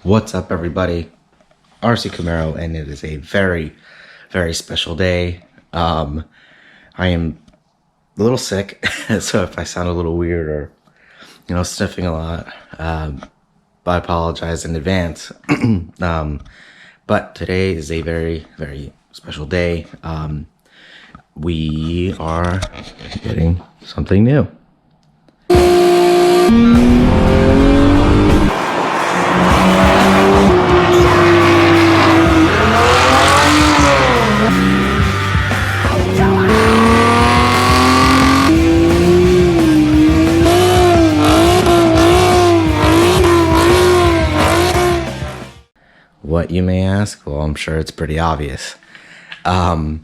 What's up, everybody? Rccamaro, and it is a very, very special day. I am a little sick, so if I sound a little weird or, sniffing a lot, I apologize in advance. But today is a very, very special day. We are getting something new. What, you may ask? Well, I'm sure it's pretty obvious. I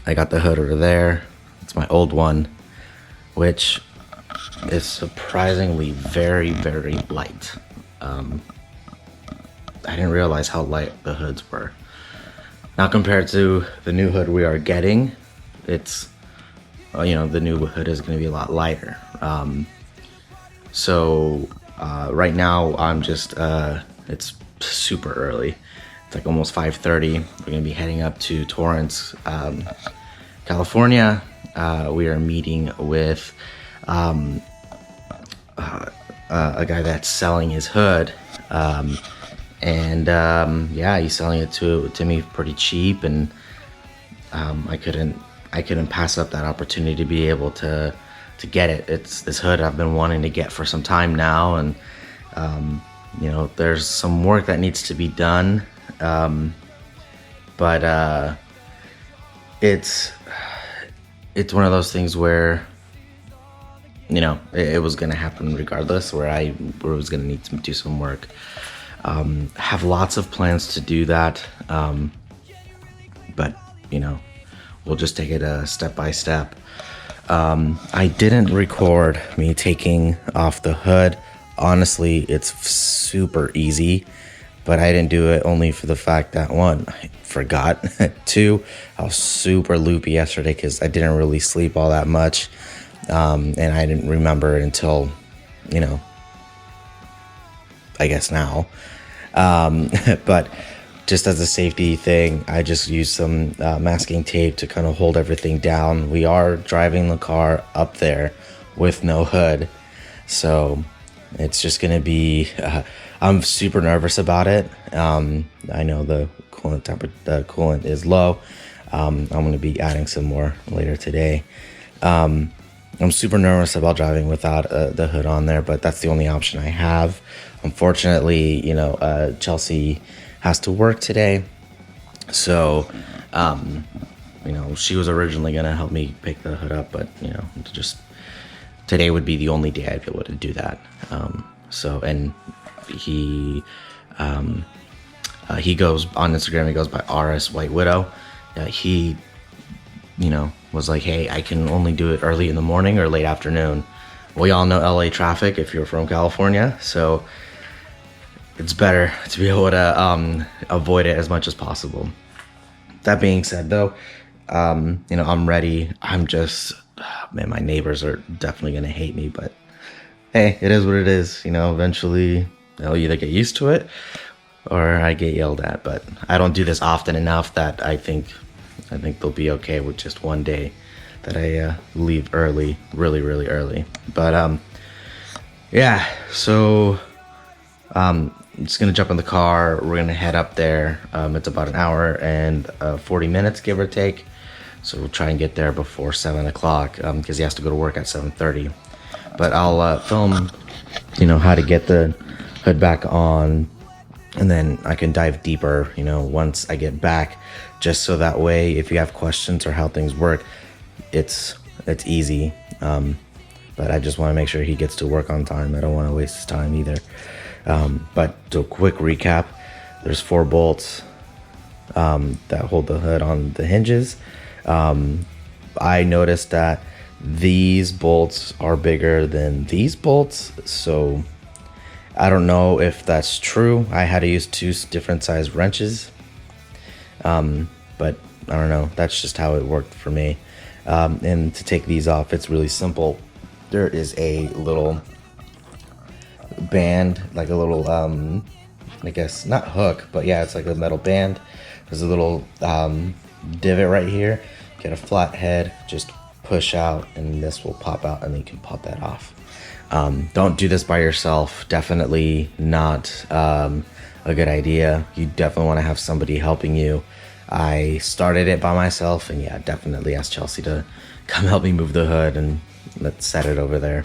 got the hood over there. It's my old one, which is surprisingly very, very light. I didn't realize how light the hoods were. Now, compared to the new hood we are getting, it's, the new hood is going to be a lot lighter. Right now I'm just, it's super early. It's like almost 5:30. We're going to be heading up to Torrance, California. We are meeting with a guy that's selling his hood. Yeah, he's selling it to me pretty cheap, and I couldn't pass up that opportunity to be able to get it. It's this hood I've been wanting to get for some time now, and there's some work that needs to be done, but it's one of those things where it was gonna happen regardless, where I was gonna need to do some work. Have lots of plans to do that, but we'll just take it step by step. I didn't record me taking off the hood. Honestly, it's super easy, but I didn't do it only for the fact that, one, I forgot. Two, I was super loopy yesterday because I didn't really sleep all that much, and I didn't remember it until, I guess now. But just as a safety thing, I just used some masking tape to kind of hold everything down. We are driving the car up there with no hood, so it's just gonna be, I'm super nervous about it. I know the coolant is low. I'm gonna be adding some more later today. I'm super nervous about driving without the hood on there, but that's the only option I have. Unfortunately, Chelsea has to work today. So, she was originally gonna help me pick the hood up, but, just today would be the only day I'd be able to do that. And he goes on Instagram, he goes by RS White Widow. He, was like, hey, I can only do it early in the morning or late afternoon. We all know LA traffic if you're from California, so it's better to be able to avoid it as much as possible. That being said, though, I'm ready. I'm just, man, my neighbors are definitely gonna hate me, but hey, it is what it is. Eventually they'll either get used to it or I get yelled at. But I don't do this often enough that I think they'll be okay with just one day that I leave early, really, really early. But yeah, so I'm just gonna jump in the car. We're gonna head up there. It's about an hour and 40 minutes, give or take. So we'll try and get there before 7 o'clock because he has to go to work at 7:30. But I'll film, how to get the hood back on, and then I can dive deeper, once I get back, just so that way if you have questions or how things work, it's easy. But I just want to make sure he gets to work on time. I don't want to waste his time either. But to a quick recap, there's 4 bolts that hold the hood on the hinges. I noticed that these bolts are bigger than these bolts, so I don't know if that's true. I had to use 2 different size wrenches, but I don't know. That's just how it worked for me. And to take these off, it's really simple. There is a little band, like a little I guess not hook, but yeah, it's like a metal band. There's a little divot right here. Get a flat head, just push out, and this will pop out, and then you can pop that off. Don't do this by yourself. Definitely not a good idea. You definitely want to have somebody helping you. I started it by myself, and yeah, definitely asked Chelsea to come help me move the hood, and let's set it over there.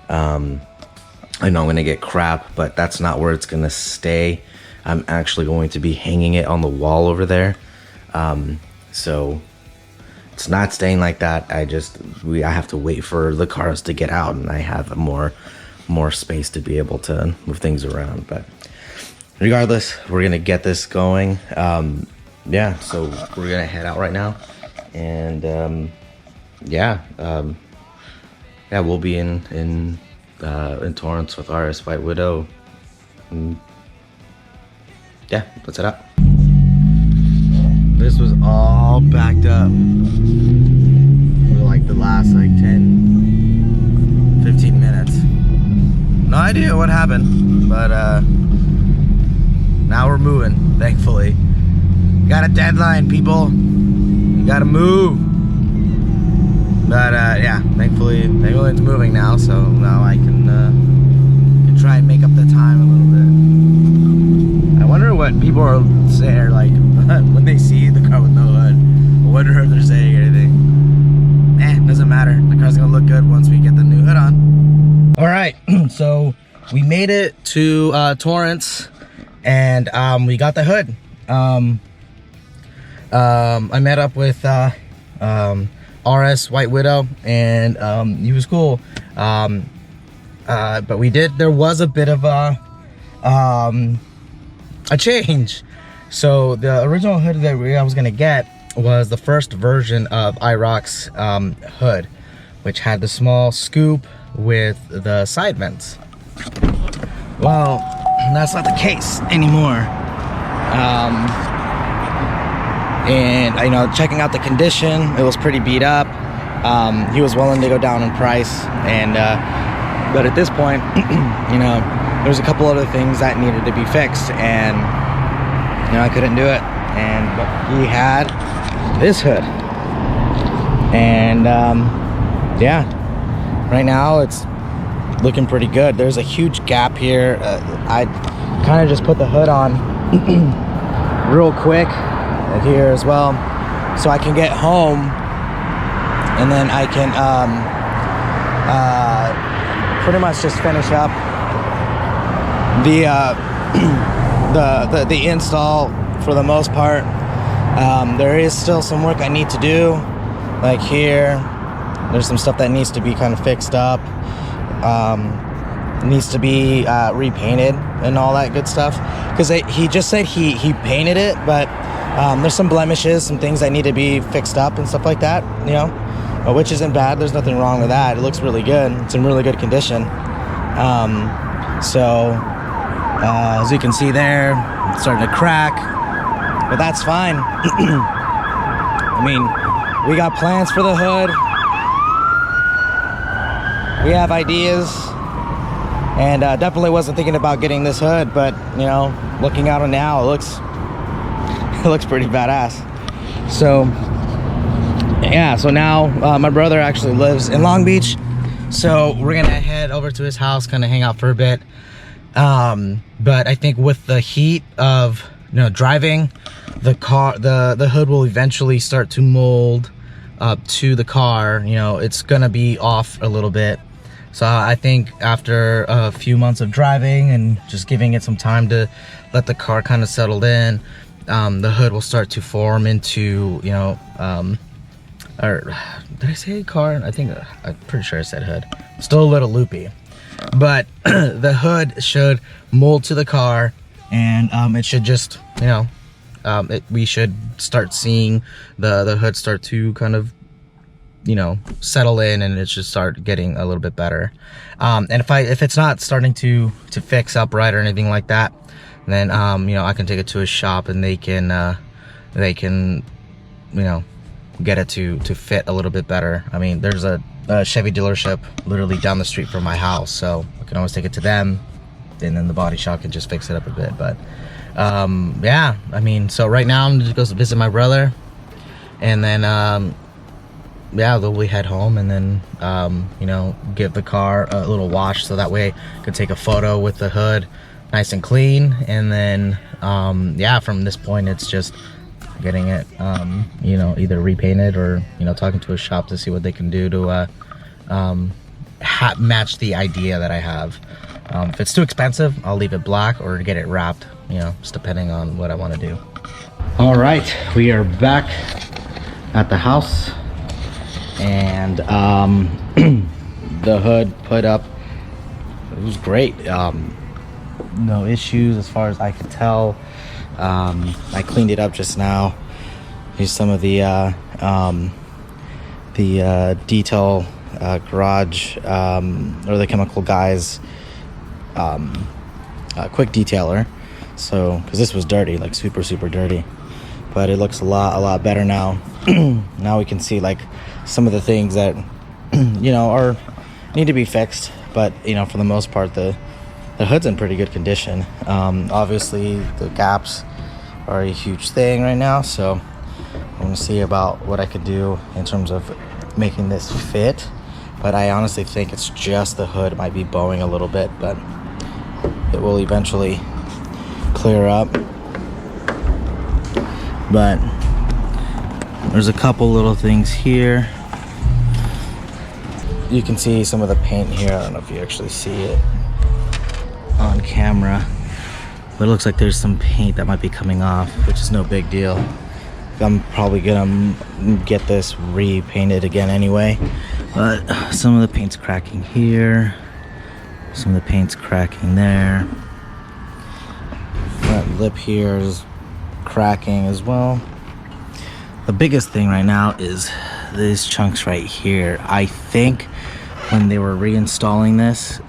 I know I'm gonna get crap, but that's not where it's gonna stay. I'm actually going to be hanging it on the wall over there. So it's not staying like that. I have to wait for the cars to get out, and I have more space to be able to move things around. But regardless, we're gonna get this going. Yeah, so we're gonna head out right now, and yeah, we'll be in Torrance with RS White Widow. Yeah, let's head out. This was all backed up for like the last like 10-15 minutes. No idea what happened, but now we're moving, thankfully. Got a deadline, people. You gotta move. But yeah, thankfully it's moving now, so now I can try and make up the time a little bit. I wonder what people are saying, like when they see the car with no hood. I wonder if they're saying anything. Doesn't matter. The car's gonna look good once we get the new hood on. All right, so we made it to Torrance, and we got the hood. I met up with RS White Widow, and he was cool. But there was a bit of a change. So the original hood that I was gonna get was the first version of Iroc's hood, which had the small scoop with the side vents. Well, that's not the case anymore. And you know, checking out the condition, it was pretty beat up. He was willing to go down in price, and but at this point, you know, there's a couple other things that needed to be fixed, and you know, I couldn't do it. But he had this hood, and yeah, right now it's looking pretty good. There's a huge gap here. I kind of just put the hood on real quick here as well, so I can get home, and then I can pretty much just finish up the install for the most part. There is still some work I need to do, like here. There's some stuff that needs to be kind of fixed up. Needs to be repainted and all that good stuff, because he just said he painted it, but there's some blemishes, some things that need to be fixed up and stuff like that, you know, which isn't bad. There's nothing wrong with that. It looks really good. It's in really good condition. So as you can see there, it's starting to crack, but that's fine. I mean, we got plans for the hood. We have ideas, and definitely wasn't thinking about getting this hood, but you know, looking at it now, it looks pretty badass. So yeah, so now my brother actually lives in Long Beach, so we're gonna head over to his house, kind of hang out for a bit. But I think with the heat of, you know, driving the car, the hood will eventually start to mold up to the car. You know, it's gonna be off a little bit. So I think after a few months of driving and just giving it some time to let the car kind of settle in, the hood will start to form into, you know, or did I say car? I think I'm pretty sure I said hood. Still a little loopy, but the hood should mold to the car, and it should just, you know, we should start seeing the hood start to kind of, you know, settle in, and it should start getting a little bit better. And if it's not starting to fix up right or anything like that, then you know, I can take it to a shop, and they can you know, get it to fit a little bit better. I mean, there's a Chevy dealership literally down the street from my house, so I can always take it to them, and then the body shop can just fix it up a bit. But yeah, I mean, so right now I'm just going to visit my brother, and then yeah, we head home, and then you know, give the car a little wash so that way I could take a photo with the hood nice and clean. And then yeah, from this point it's just getting it you know, either repainted or, you know, talking to a shop to see what they can do to match the idea that I have. If it's too expensive, I'll leave it black or get it wrapped, you know, just depending on what I want to do. All right, we are back at the house, and the hood put up, it was great. No issues as far as I could tell. I cleaned it up just now. Here's some of the detail garage or the chemical guys quick detailer. So because this was dirty, like super dirty, but it looks a lot better now. Now we can see like some of the things that you know need to be fixed, but you know, for the most part the hood's in pretty good condition. Obviously the gaps are a huge thing right now, so I'm gonna see about what I could do in terms of making this fit. But I honestly think it's just the hood might be bowing a little bit, but it will eventually clear up. But there's a couple little things here. You can see some of the paint here. I don't know if you actually see it on camera, but it looks like there's some paint that might be coming off, which is no big deal. I'm probably gonna get this repainted again anyway, but some of the paint's cracking here, some of the paint's cracking there. That lip here is cracking as well. The biggest thing right now is these chunks right here. I think when they were reinstalling this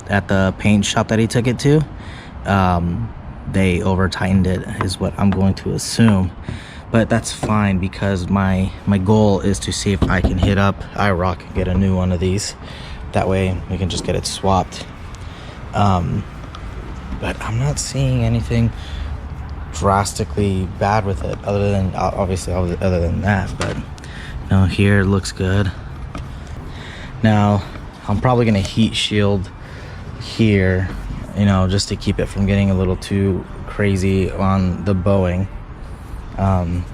at the paint shop that he took it to, they over tightened it, is what I'm going to assume. But that's fine, because my goal is to see if I can hit up Iroc and get a new one of these. That way we can just get it swapped. But I'm not seeing anything drastically bad with it, other than obviously other than that. But you know, here it looks good. Now I'm probably gonna heat shield here, you know, just to keep it from getting a little too crazy on the bowing. I'm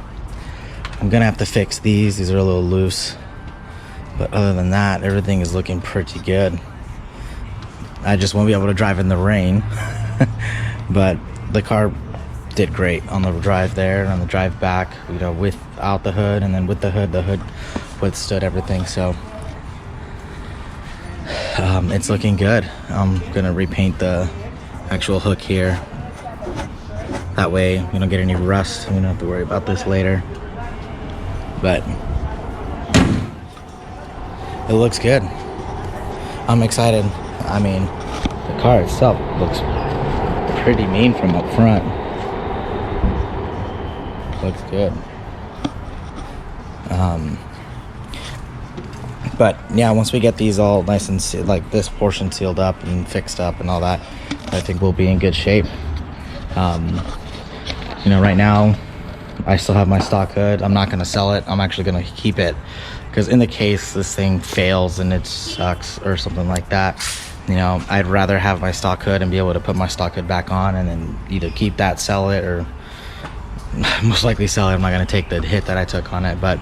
gonna have to fix these are a little loose, but other than that everything is looking pretty good. I just won't be able to drive in the rain. But the car did great on the drive there and on the drive back, you know, without the hood, and then with the hood withstood everything. So it's looking good. I'm gonna repaint the actual hook here, that way we don't get any rust. We don't have to worry about this later. But it looks good. I'm excited. I mean, the car itself looks pretty mean from up front. Looks good. But yeah, once we get these all nice and like this portion sealed up and fixed up and all that, I think we'll be in good shape. You know, right now I still have my stock hood. I'm not going to sell it. I'm actually going to keep it, because in the case this thing fails and it sucks or something like that, you know, I'd rather have my stock hood and be able to put my stock hood back on, and then either keep that, sell it, or most likely sell it. I'm not going to take the hit that I took on it. But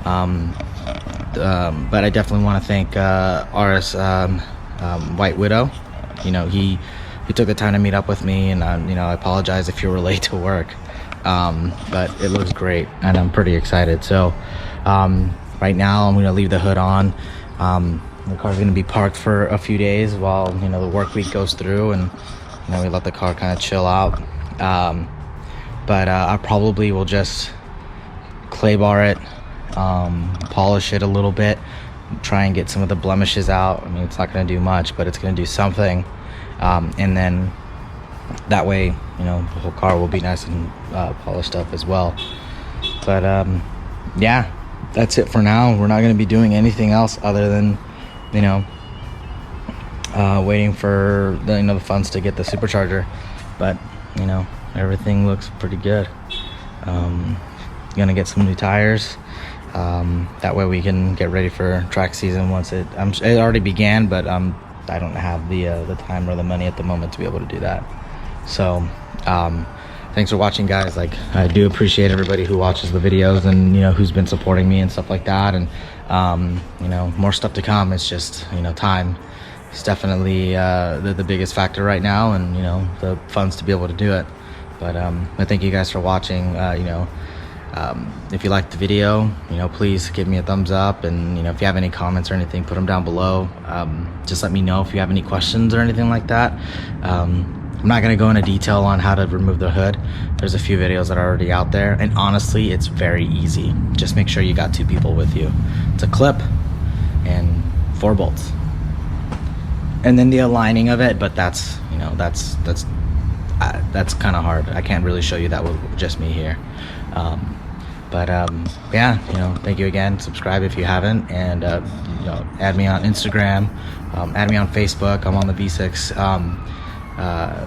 I definitely want to thank RS White Widow. You know, he took the time to meet up with me, and you know, I apologize if you were late to work. But it looks great and I'm pretty excited. So right now I'm going to leave the hood on. The car's going to be parked for a few days while, you know, the work week goes through, and you know, we let the car kind of chill out. But I probably will just clay bar it, polish it a little bit, try and get some of the blemishes out. I mean, it's not going to do much, but it's going to do something. And then that way, you know, the whole car will be nice and polished up as well. But yeah, that's it for now. We're not going to be doing anything else other than, you know, waiting for the, the funds to get the supercharger. But everything looks pretty good. Gonna get some new tires. That way we can get ready for track season once it already began, but I don't have the time or the money at the moment to be able to do that. So thanks for watching, guys. Like, I do appreciate everybody who watches the videos and who's been supporting me and stuff like that. And more stuff to come. It's just time. It's definitely the biggest factor right now, and the funds to be able to do it. But I thank you guys for watching. If you liked the video, please give me a thumbs up, and if you have any comments or anything, put them down below. Just let me know if you have any questions or anything like that. I'm not going to go into detail on how to remove the hood. There's a few videos that are already out there, and honestly, it's very easy. Just make sure you got 2 people with you. It's a clip and 4 bolts, and then the aligning of it. But that's kind of hard. I can't really show you that with just me here. Yeah, thank you again. Subscribe if you haven't, and add me on Instagram, add me on Facebook. I'm on the V6,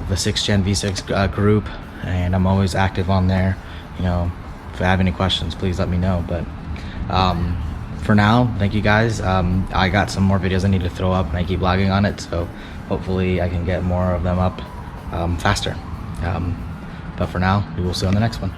the 6th Gen V6 group, and I'm always active on there. If I have any questions, please let me know. But for now, thank you guys. I got some more videos I need to throw up, and I keep lagging on it, so hopefully I can get more of them up faster. But for now, we will see you on the next one.